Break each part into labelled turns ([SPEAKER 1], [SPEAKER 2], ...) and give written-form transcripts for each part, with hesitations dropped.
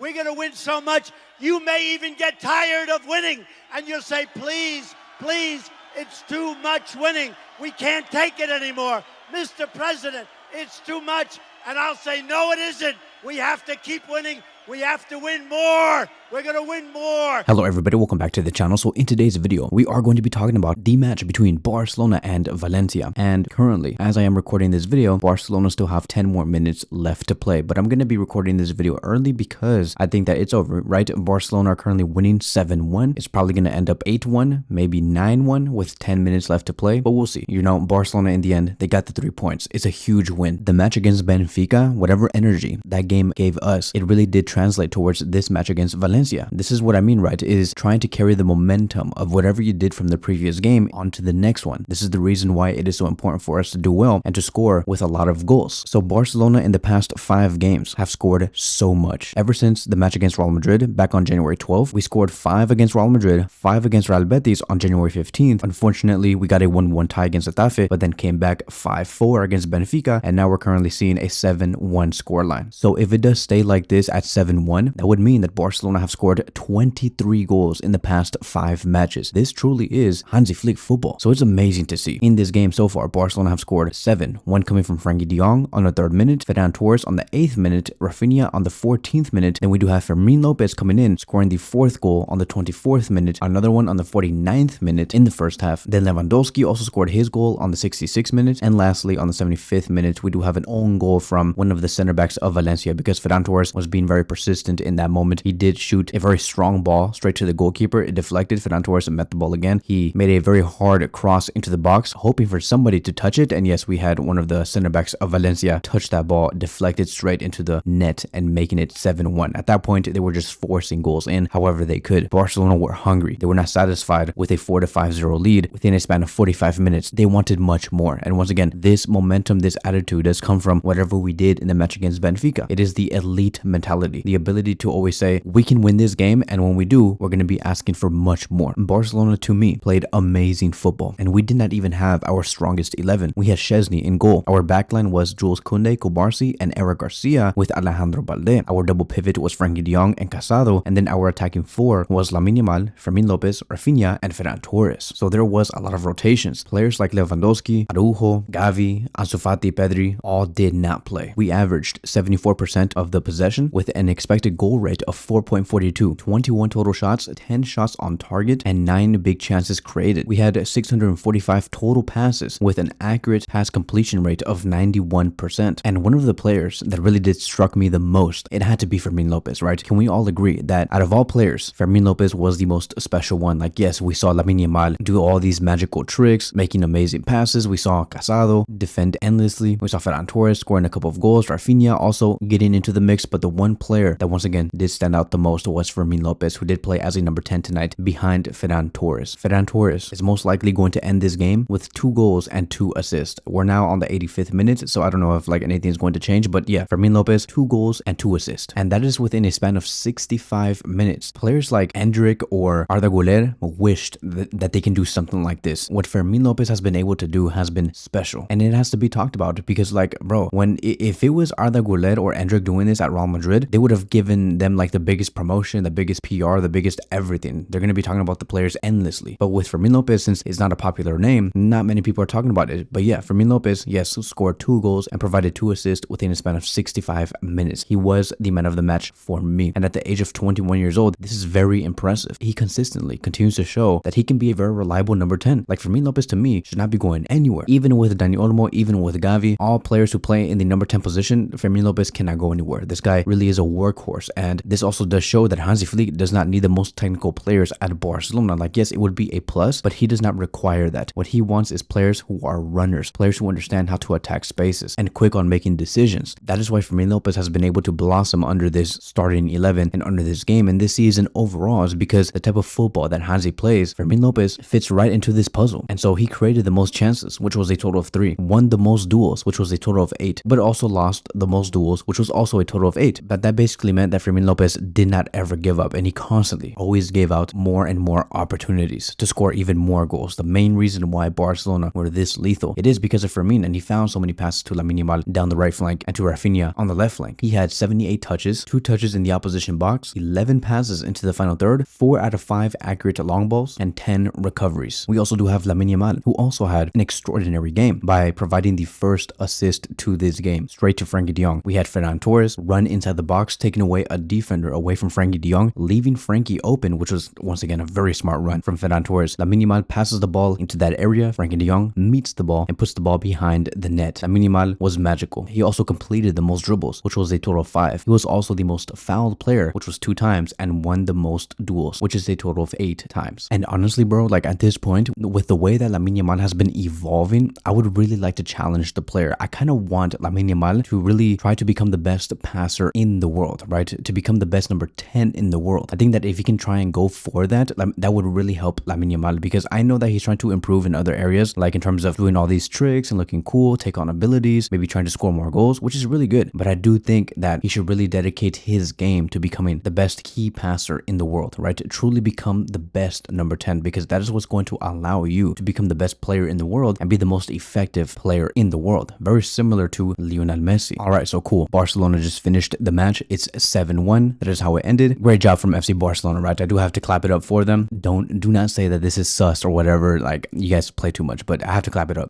[SPEAKER 1] We're going to win so much, you may even get tired of winning. And you'll say, please, please, it's too much winning. We can't take it anymore. Mr. President, it's too much. And I'll say, no, it isn't. We have to keep winning. We have to win more. We're going to win more.
[SPEAKER 2] Hello everybody, welcome back to the channel. So in today's video, we are going to be talking about the match between Barcelona and Valencia. And currently, as I am recording this video, Barcelona still have 10 more minutes left to play. But I'm going to be recording this video early because I think that it's over, right? Barcelona are currently winning 7-1. It's probably going to end up 8-1, maybe 9-1 with 10 minutes left to play. But we'll see. You know, Barcelona in the end, they got the 3 points. It's a huge win. The match against Benfica, whatever energy that game gave us, it really did translate towards this match against Valencia. This is what I mean, right? Is trying to carry the momentum of whatever you did from the previous game onto the next one. This is the reason why it is so important for us to do well and to score with a lot of goals. So Barcelona in the past 5 games have scored so much. Ever since the match against Real Madrid back on January 12th, we scored 5 against Real Madrid, 5 against Real Betis on January 15th. Unfortunately, we got a 1-1 tie against Getafe, but then came back 5-4 against Benfica, and now we're currently seeing a 7-1 scoreline. So if it does stay like this at 7-1, that would mean that Barcelona have scored 23 goals in the past 5 matches. This truly is Hansi Flick football. So it's amazing to see. In this game so far, Barcelona have scored 7, one coming from Frenkie de Jong on the 3rd minute, Ferran Torres on the 8th minute, Raphinha on the 14th minute. Then we do have Fermin Lopez coming in, scoring the 4th goal on the 24th minute, another one on the 49th minute in the first half. Then Lewandowski also scored his goal on the 66th minute. And lastly, on the 75th minute, we do have an own goal from one of the center backs of Valencia because Ferran Torres was being very persistent in that moment. He did shoot a very strong ball straight to the goalkeeper. It deflected. Ferran Torres met the ball again. He made a very hard cross into the box, hoping for somebody to touch it. And yes, we had one of the center backs of Valencia touch that ball, deflected straight into the net and making it 7-1. At that point, they were just forcing goals in however they could. Barcelona were hungry. They were not satisfied with a 4-5-0 lead within a span of 45 minutes. They wanted much more. And once again, this momentum, this attitude does come from whatever we did in the match against Benfica. It is the elite mentality, the ability to always say, we can win this game, and when we do, we're going to be asking for much more. Barcelona, to me, played amazing football, and we did not even have our strongest 11. We had Szczesny in goal. Our backline was Jules Koundé, Kubarsi, and Eric Garcia with Alejandro Balde. Our double pivot was Frenkie de Jong and Casado, and then our attacking 4 was Lamine Yamal, Fermin Lopez, Raphinha, and Ferran Torres. So there was a lot of rotations. Players like Lewandowski, Araujo, Gavi, Ansu Fati, Pedri, all did not play. We averaged 74% of the possession with an expected goal rate of 4.42, 21 total shots, 10 shots on target, and 9 big chances created. We had 645 total passes with an accurate pass completion rate of 91%. And one of the players that really did struck me the most, it had to be Fermin Lopez, right? Can we all agree that out of all players, Fermin Lopez was the most special one? Like, yes, we saw Lamine Yamal do all these magical tricks, making amazing passes. We saw Casado defend endlessly. We saw Ferran Torres scoring a couple of goals. Raphinha also getting into the mix. But the one player that once again did stand out the most was Fermin Lopez, who did play as a number 10 tonight behind Ferran Torres. Ferran Torres is most likely going to end this game with 2 goals and 2 assists. We're now on the 85th minute, so I don't know if like anything is going to change, but yeah, Fermin Lopez, 2 goals and 2 assists. And that is within a span of 65 minutes. Players like Endrick or Arda Güler wished that they can do something like this. What Fermin Lopez has been able to do has been special, and it has to be talked about because like, bro, if it was Arda Güler or Endrick doing this at Real Madrid, they would have given them like the biggest promotion, the biggest PR, the biggest everything. They're going to be talking about the players endlessly. But with Fermin Lopez, since it's not a popular name, not many people are talking about it. But yeah, Fermin Lopez, yes, scored 2 goals and provided 2 assists within a span of 65 minutes. He was the man of the match for me. And at the age of 21 years old, this is very impressive. He consistently continues to show that he can be a very reliable number 10. Like Fermin Lopez, to me, should not be going anywhere. Even with Dani Olmo, even with Gavi, all players who play in the number 10 position, Fermin Lopez cannot go anywhere. This guy really is a workhorse. And this also does show that Hansi Flick does not need the most technical players at Barcelona. Like, yes, it would be a plus, but he does not require that. What he wants is players who are runners, players who understand how to attack spaces and quick on making decisions. That is why Fermin Lopez has been able to blossom under this starting 11 and under this game and this season overall is because the type of football that Hansi plays, Fermin Lopez fits right into this puzzle. And so he created the most chances, which was a total of 3, won the most duels, which was a total of 8, but also lost the most duels, which was also a total of 8. But that basically basically meant that Fermín López did not ever give up, and he constantly always gave out more and more opportunities to score even more goals. The main reason why Barcelona were this lethal, it is because of Fermín, and he found so many passes to Lamine Yamal down the right flank and to Raphinha on the left flank. He had 78 touches, 2 touches in the opposition box, 11 passes into the final third, 4 out of 5 accurate long balls, and 10 recoveries. We also do have Lamine Yamal, who also had an extraordinary game by providing the first assist to this game, straight to Frenkie de Jong. We had Ferran Torres run inside the box, taking away a defender away from Frenkie de Jong, leaving Frenkie open, which was once again a very smart run from Ferran Torres. Lamine Yamal passes the ball into that area, Frenkie de Jong meets the ball and puts the ball behind the net. Lamine Yamal was magical. He also completed the most dribbles, which was a total of 5. He was also the most fouled player, which was 2 times, and won the most duels, which is a total of 8 times. And honestly, bro, like at this point, with the way that Lamine Yamal has been evolving, I would really like to challenge the player. I kind of want Lamine Yamal to really try to become the best passer in the world, right? To become the best number 10 in the world. I think that if he can try and go for that, that would really help Lamine Yamal, because I know that he's trying to improve in other areas, like in terms of doing all these tricks and looking cool, take on abilities, maybe trying to score more goals, which is really good. But I do think that he should really dedicate his game to becoming the best key passer in the world, right? To truly become the best number 10, because that is what's going to allow you to become the best player in the world and be the most effective player in the world. Very similar to Lionel Messi. All right, so cool. Barcelona just finished the match. It's 7-1. That is how it ended. Great job from FC Barcelona, right? I do have to clap it up for them. Do not say that this is sus or whatever. Like, you guys play too much, but I have to clap it up.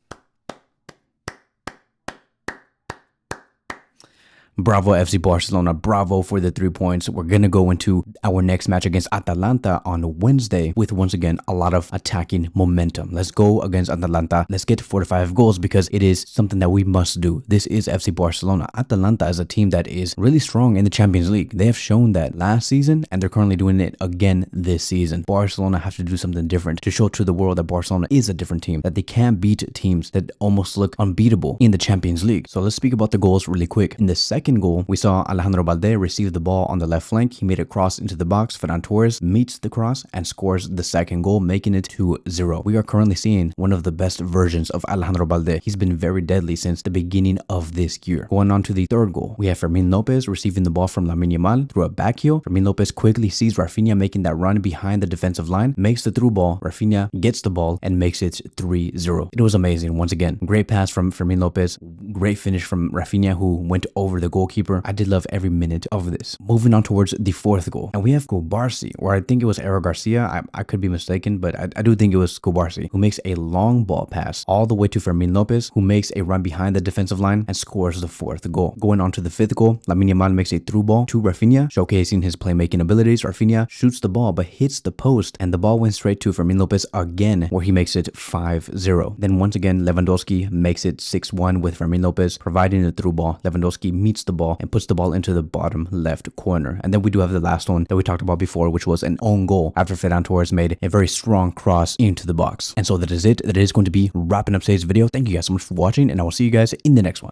[SPEAKER 2] Bravo FC Barcelona, bravo for the 3 points. We're going to go into our next match against Atalanta on Wednesday with, once again, a lot of attacking momentum. Let's go against Atalanta. Let's get to 45 goals, because it is something that we must do. This is FC Barcelona. Atalanta is a team that is really strong in the Champions League. They have shown that last season, and they're currently doing it again this season. Barcelona have to do something different to show to the world that Barcelona is a different team, that they can beat teams that almost look unbeatable in the Champions League. So let's speak about the goals really quick. In the second goal, we saw Alejandro Balde receive the ball on the left flank. He made a cross into the box. Ferran Torres meets the cross and scores the second goal, making it 2-0. We are currently seeing one of the best versions of Alejandro Balde. He's been very deadly since the beginning of this year. Going on to the third goal, we have Fermin Lopez receiving the ball from Lamine Yamal through a back heel. Fermin Lopez quickly sees Raphinha making that run behind the defensive line, makes the through ball. Raphinha gets the ball and makes it 3-0. It was amazing. Once again, great pass from Fermin Lopez, great finish from Raphinha, who went over the goalkeeper. I did love every minute of this. Moving on towards the fourth goal, and we have Cubarsí, or I think it was Eric Garcia. I could be mistaken, but I do think it was Cubarsí, who makes a long ball pass all the way to Fermin Lopez, who makes a run behind the defensive line and scores the fourth goal. Going on to the fifth goal, Lamine Yamal makes a through ball to Raphinha, showcasing his playmaking abilities. Raphinha shoots the ball but hits the post, and the ball went straight to Fermin Lopez again, where he makes it 5-0. Then once again, Lewandowski makes it 6-1 with Fermin Lopez providing the through ball. Lewandowski meets the ball and puts the ball into the bottom left corner. And then we do have the last one that we talked about before, which was an own goal after Ferran Torres made a very strong cross into the box. And so that is it. That is going to be wrapping up today's video. Thank you guys so much for watching, and I will see you guys in the next one.